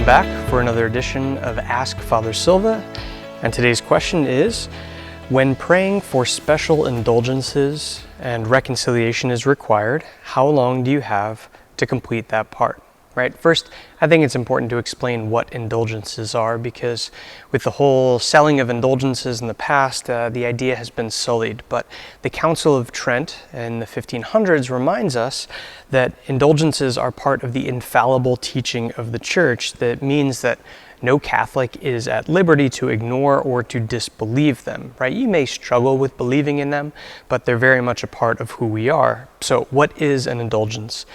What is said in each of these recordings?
back for another edition of Ask Father Silva, and today's question is, when praying for special indulgences and reconciliation is required, how long do you have to complete that part? Right? First, I think it's important to explain what indulgences are, because with the whole selling of indulgences in the past, the idea has been sullied. But the Council of Trent in the 1500s reminds us that indulgences are part of the infallible teaching of the Church. That means that no Catholic is at liberty to ignore or to disbelieve them, right? You may struggle with believing in them, but they're very much a part of who we are. So what is an indulgence?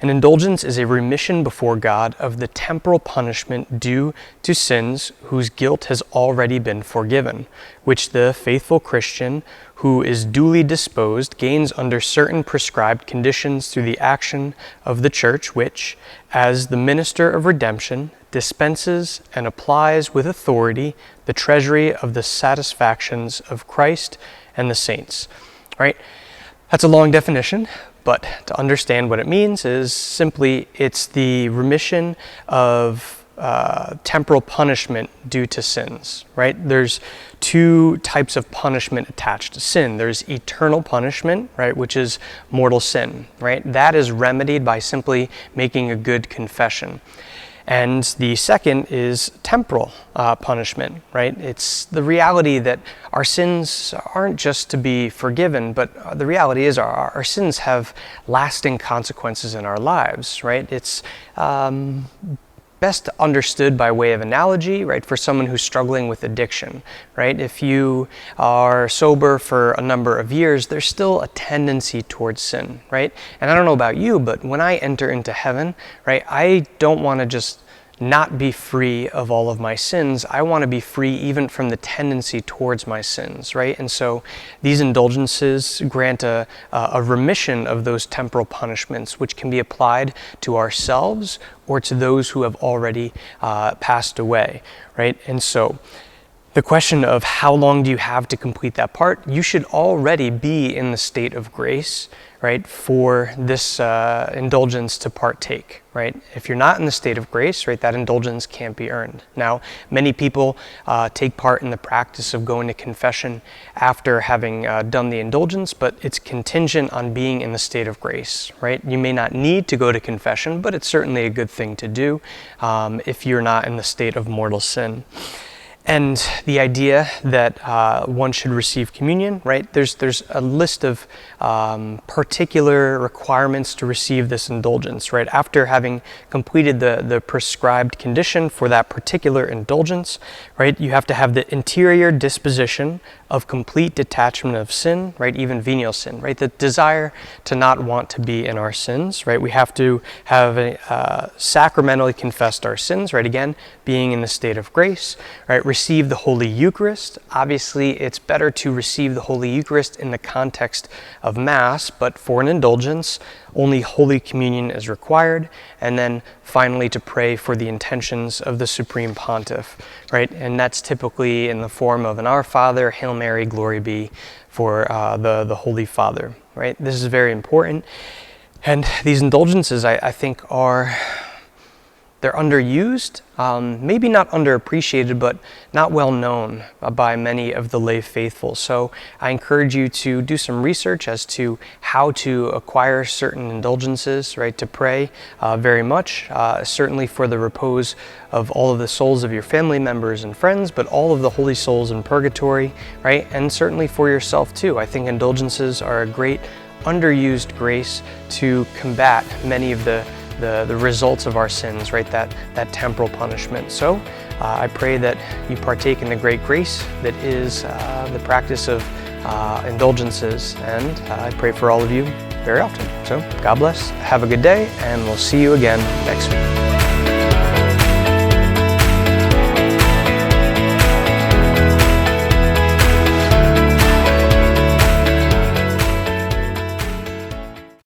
An indulgence is a remission before God of the temporal punishment due to sins whose guilt has already been forgiven, which the faithful Christian who is duly disposed gains under certain prescribed conditions through the action of the Church, which, as the minister of redemption, dispenses and applies with authority the treasury of the satisfactions of Christ and the saints. Right? That's a long definition, but to understand what it means is simply it's the remission of temporal punishment due to sins, right? There's two types of punishment attached to sin. There's eternal punishment, right, which is mortal sin, right? That is remedied by simply making a good confession. And the second is temporal punishment, right? It's the reality that our sins aren't just to be forgiven, but the reality is our sins have lasting consequences in our lives, right? It's best understood by way of analogy, right, for someone who's struggling with addiction, right? If you are sober for a number of years, there's still a tendency towards sin, right? And I don't know about you, but when I enter into heaven, right, I don't want to just not be free of all of my sins. I want to be free even from the tendency towards my sins, right? And so these indulgences grant a remission of those temporal punishments, which can be applied to ourselves or to those who have already passed away, right? And so the question of how long do you have to complete that part, you should already be in the state of grace, right, for this indulgence to partake, right? If you're not in the state of grace, right, that indulgence can't be earned. Now, many people take part in the practice of going to confession after having done the indulgence, but it's contingent on being in the state of grace, right? You may not need to go to confession, but it's certainly a good thing to do if you're not in the state of mortal sin. And the idea that one should receive communion, right? There's a list of particular requirements to receive this indulgence, right? After having completed the prescribed condition for that particular indulgence, right? You have to have the interior disposition of complete detachment of sin, right? Even venial sin, right? The desire to not want to be in our sins, right? We have to have sacramentally confessed our sins, right? Again, being in the state of grace, right? Receive the Holy Eucharist. Obviously, it's better to receive the Holy Eucharist in the context of Mass, but for an indulgence, only Holy Communion is required. And then finally to pray for the intentions of the Supreme Pontiff, right? And that's typically in the form of an Our Father, Hail Mary, Glory be, for the Holy Father, right? This is very important. And these indulgences, I think, they're underused, maybe not underappreciated, but not well known by many of the lay faithful. So I encourage you to do some research as to how to acquire certain indulgences, right, to pray very much, certainly for the repose of all of the souls of your family members and friends, but all of the holy souls in purgatory, right, and certainly for yourself too. I think indulgences are a great underused grace to combat many of the results of our sins, right? That temporal punishment. So I pray that you partake in the great grace that is the practice of indulgences, and I pray for all of you very often. So God bless, have a good day, and we'll see you again next week.